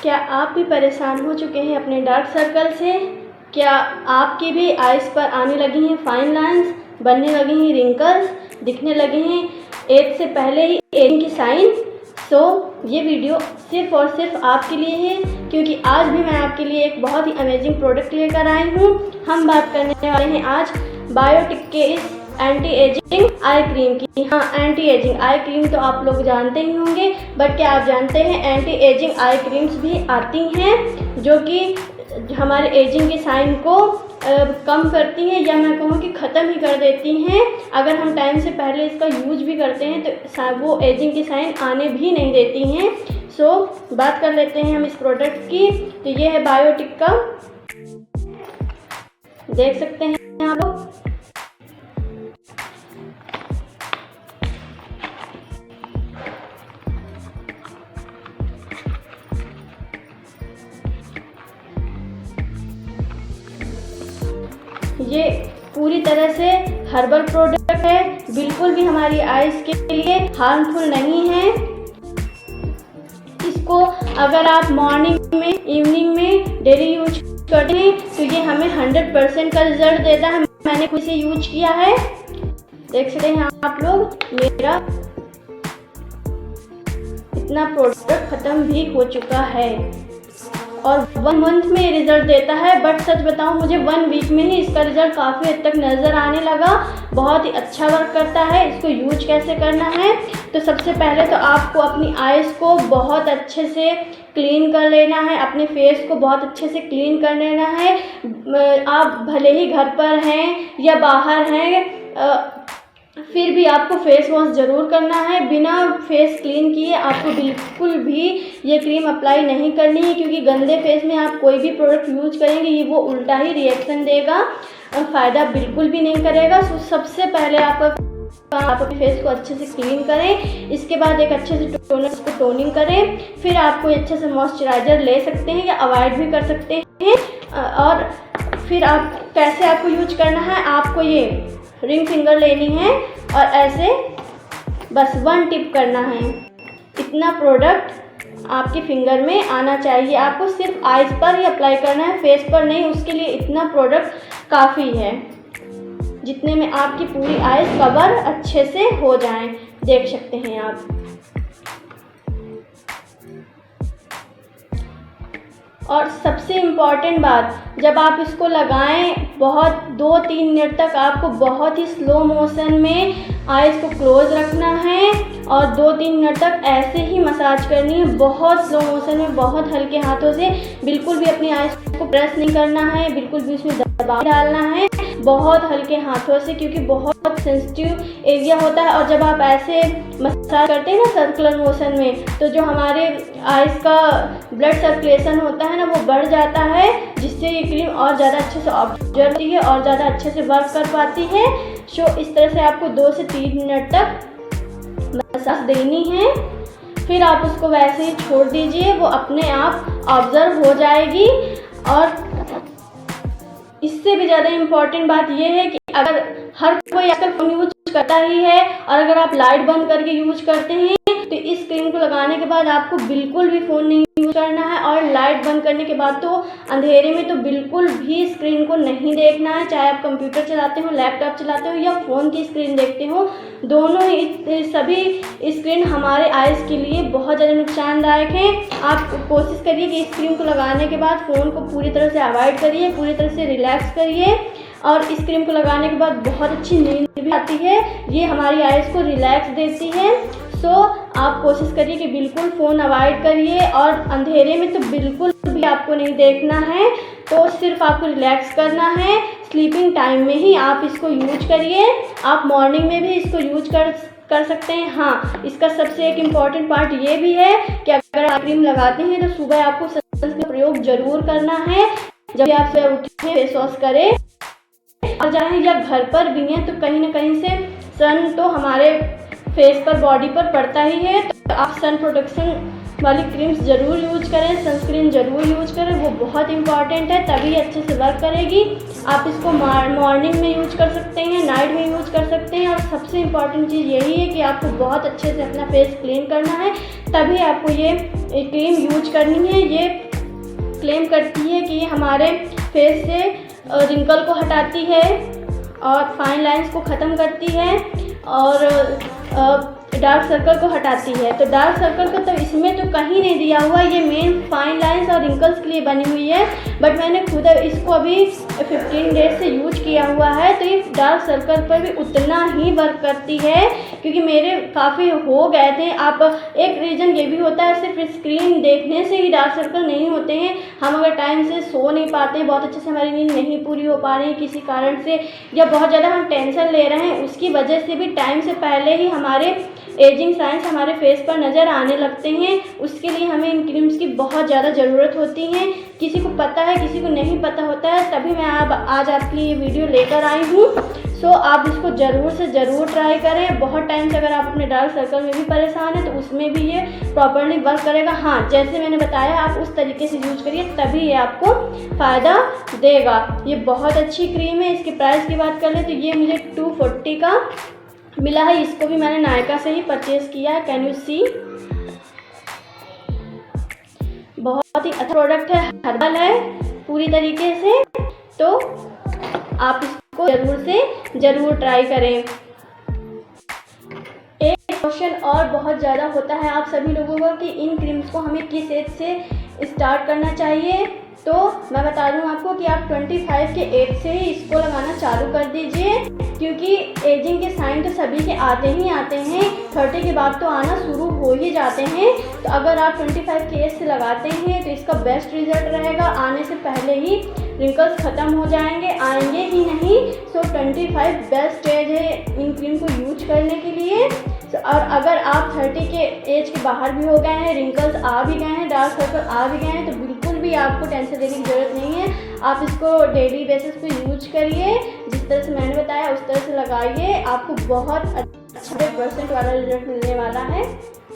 क्या आप भी परेशान हो चुके हैं अपने डार्क सर्कल से? क्या आपकी भी आइज़ पर आने लगी हैं फाइन लाइंस, बनने लगी हैं रिंकल्स, दिखने लगे हैं एज से पहले ही एजिंग की साइन? ये वीडियो सिर्फ़ और सिर्फ आपके लिए है, क्योंकि आज भी मैं आपके लिए एक बहुत ही अमेजिंग प्रोडक्ट लेकर आई हूँ। हम बात करने वाले हैं आज बायोटिक के इस एंटी एजिंग आई क्रीम की। हाँ, एंटी एजिंग आई क्रीम तो आप लोग जानते ही होंगे, बट क्या आप जानते हैं एंटी एजिंग आई क्रीम्स भी आती हैं जो कि हमारे एजिंग की साइन को कम करती हैं, या मैं कहूँ कि ख़त्म ही कर देती हैं। अगर हम टाइम से पहले इसका यूज भी करते हैं तो वो एजिंग की साइन आने भी नहीं देती हैं। बात कर लेते हैं हम इस प्रोडक्ट की। तो ये है बायोटिक का, देख सकते हैं आप लोग। ये पूरी तरह से हर्बल प्रोडक्ट है, बिल्कुल भी हमारी आइज़ के लिए हार्मफुल नहीं है। इसको अगर आप मॉर्निंग में, इवनिंग में डेली यूज करते हैं तो ये हमें 100% का रिजल्ट देता है। मैंने खुद से यूज किया है, देख सकते हैं आप लोग। मेरा इतना प्रोडक्ट ख़त्म भी हो चुका है और 1 मंथ में रिज़ल्ट देता है। बट सच बताऊं, मुझे 1 वीक में ही इसका रिज़ल्ट काफ़ी हद तक नज़र आने लगा। बहुत ही अच्छा वर्क करता है। इसको यूज कैसे करना है, तो सबसे पहले तो आपको अपनी आइज़ को बहुत अच्छे से क्लीन कर लेना है, अपने फेस को बहुत अच्छे से क्लीन कर लेना है। आप भले ही घर पर हैं या बाहर हैं, फिर भी आपको फेस वॉश ज़रूर करना है। बिना फेस क्लीन किए आपको बिल्कुल भी ये क्रीम अप्लाई नहीं करनी है, क्योंकि गंदे फेस में आप कोई भी प्रोडक्ट यूज करेंगे ये वो उल्टा ही रिएक्शन देगा और फ़ायदा बिल्कुल भी नहीं करेगा। सबसे पहले आप अपने फेस को अच्छे से क्लीन करें। इसके बाद एक अच्छे से टोनर को टोनिंग करें। फिर आप कोई अच्छे से मॉइस्चराइज़र ले सकते हैं या अवॉइड भी कर सकते हैं। और फिर आप कैसे आपको यूज करना है, आपको ये रिंग फिंगर लेनी है और ऐसे बस 1 टिप करना है। इतना प्रोडक्ट आपके फिंगर में आना चाहिए। आपको सिर्फ आइज़ पर ही अप्लाई करना है, फेस पर नहीं। उसके लिए इतना प्रोडक्ट काफ़ी है, जितने में आपकी पूरी आइज़ कवर अच्छे से हो जाएं। देख सकते हैं आप। और सबसे इम्पॉर्टेंट बात, जब आप इसको लगाएं बहुत 2-3 मिनट तक आपको बहुत ही स्लो मोशन में आइज़ को क्लोज रखना है और 2-3 मिनट तक ऐसे ही मसाज करनी है, बहुत स्लो मोशन में, बहुत हल्के हाथों से। बिल्कुल भी अपनी आइज़ को प्रेस नहीं करना है, बिल्कुल भी उसमें दबाव डालना है, बहुत हल्के हाथों से, क्योंकि बहुत सेंसिटिव एरिया होता है। और जब आप ऐसे मसाज करते हैं ना सर्कुलर मोशन में, तो जो हमारे आइज़ का ब्लड सर्कुलेशन होता है ना, वो बढ़ जाता है, जिससे ये क्रीम और ज़्यादा अच्छे से ऑब्जर्व होती है और ज़्यादा अच्छे से वर्क कर पाती है। इस तरह से आपको 2 से 3 मिनट तक मसाज देनी है। फिर आप उसको वैसे ही छोड़ दीजिए, वो अपने आप ऑब्जर्व हो जाएगी। और इससे भी ज़्यादा इम्पॉर्टेंट बात यह है कि अगर हर कोई आजकल फ़ोन यूज करता ही है और अगर आप लाइट बंद करके यूज करते हैं तो इस क्रीम को लगाने के बाद आपको बिल्कुल भी फ़ोन नहीं यूज करना है। और लाइट बंद करने के बाद तो अंधेरे में तो बिल्कुल भी स्क्रीन को नहीं देखना है। चाहे आप कंप्यूटर चलाते हो, लैपटॉप चलाते हो या फ़ोन की स्क्रीन देखते हो, दोनों ही सभी स्क्रीन हमारे आइज़ के लिए बहुत ज़्यादा नुकसानदायक हैं। आप कोशिश करिए कि इस क्रीम को लगाने के बाद फ़ोन को पूरी तरह से अवॉइड करिए, पूरी तरह से रिलैक्स करिए। और इस क्रीम को लगाने के बाद बहुत अच्छी नींद भी आती है। ये हमारी आइज़ को रिलैक्स देती है। आप कोशिश करिए कि बिल्कुल फ़ोन अवॉइड करिए और अंधेरे में तो बिल्कुल भी आपको नहीं देखना है। तो सिर्फ आपको रिलैक्स करना है। स्लीपिंग टाइम में ही आप इसको यूज करिए। आप मॉर्निंग में भी इसको यूज कर सकते हैं। हाँ, इसका सबसे एक इम्पॉर्टेंट पार्ट ये भी है कि अगर आप क्रीम लगाते हैं तो सुबह आपको सनस्क्रीन का प्रयोग ज़रूर करना है। जब आप सुबह उठें, फेस वॉश करें और जाएँ, या घर पर भी हैं तो कहीं ना कहीं से सन तो हमारे फेस पर, बॉडी पर पड़ता ही है। तो आप सन प्रोटेक्शन वाली क्रीम्स ज़रूर यूज करें, सनस्क्रीन ज़रूर यूज करें, वो बहुत इंपॉर्टेंट है, तभी अच्छे से वर्क करेगी। आप इसको मॉर्निंग में यूज कर सकते हैं, नाइट में यूज कर सकते हैं, और सबसे इम्पॉर्टेंट चीज़ यही है कि आपको बहुत अच्छे से अपना फेस क्लीन करना है, तभी आपको ये क्रीम यूज करनी है। ये क्लेम करती है कि ये हमारे फेस से रिंकल को हटाती है और फाइन लाइंस को ख़त्म करती है और डार्क सर्कल को हटाती है। तो डार्क सर्कल को तो इसमें तो कहीं नहीं दिया हुआ, ये मेन फाइन लाइंस और रिंकल्स के लिए बनी हुई है, बट मैंने खुद इसको अभी 15 डेज से यूज किया हुआ है, तो ये डार्क सर्कल पर भी उतना ही वर्क करती है, क्योंकि मेरे काफ़ी हो गए थे। आप एक रीज़न ये भी होता है, सिर्फ स्क्रीन देखने से ही डार्क सर्कल नहीं होते हैं। हम अगर टाइम से सो नहीं पाते हैं, बहुत अच्छे से हमारी नींद नहीं पूरी हो पा रही है किसी कारण से, या बहुत ज़्यादा हम टेंशन ले रहे हैं, उसकी वजह से भी टाइम से पहले ही हमारे एजिंग साइंस हमारे फेस पर नज़र आने लगते हैं। उसके लिए हमें इन क्रीम्स की बहुत ज़्यादा ज़रूरत होती है। किसी को पता है, किसी को नहीं पता होता है, तभी मैं आज आपके लिए ये वीडियो लेकर आई हूँ। सो आप इसको ज़रूर से ज़रूर ट्राई करें। बहुत टाइम से अगर आप अपने डार्क सर्कल में भी परेशान हैं तो उसमें भी ये प्रॉपर्ली वर्क करेगा। हाँ, जैसे मैंने बताया आप उस तरीके से यूज करिए, तभी ये आपको फ़ायदा देगा। ये बहुत अच्छी क्रीम है। इसके प्राइस की बात कर ले तो ये मुझे 240 का मिला है। इसको भी मैंने नायका से ही परचेज़ किया है। कैन यू सी, बहुत ही अच्छा प्रोडक्ट है, हर्बल है पूरी तरीके से, तो आप इसको ज़रूर से ज़रूर ट्राई करें। एक क्वेश्चन और बहुत ज़्यादा होता है आप सभी लोगों का कि इन क्रीम्स को हमें किस एज से स्टार्ट करना चाहिए। तो मैं बता दूं आपको कि आप 25 के एज से ही इसको लगाना चालू कर दीजिए, क्योंकि एजिंग के साइन तो सभी के आते ही आते हैं। 30 के बाद तो आना शुरू हो ही जाते हैं। तो अगर आप 25 के एज से लगाते हैं तो इसका बेस्ट रिजल्ट रहेगा। आने से पहले ही रिंकल्स ख़त्म हो जाएंगे, आएंगे ही नहीं। सो 25 बेस्ट एज है इन क्रीम को यूज करने के लिए। और अगर आप 30 के एज के बाहर भी हो गए हैं, रिंकल्स आ भी गए हैं, डार्क सर्कल आ भी गए हैं, तो बिल्कुल भी आपको टेंशन लेने की ज़रूरत नहीं है। आप इसको डेली बेसिस पे यूज करिए, जिस तरह से मैंने बताया उस तरह से लगाइए। आपको बहुत अच्छा 100% वाला रिजल्ट मिलने वाला है।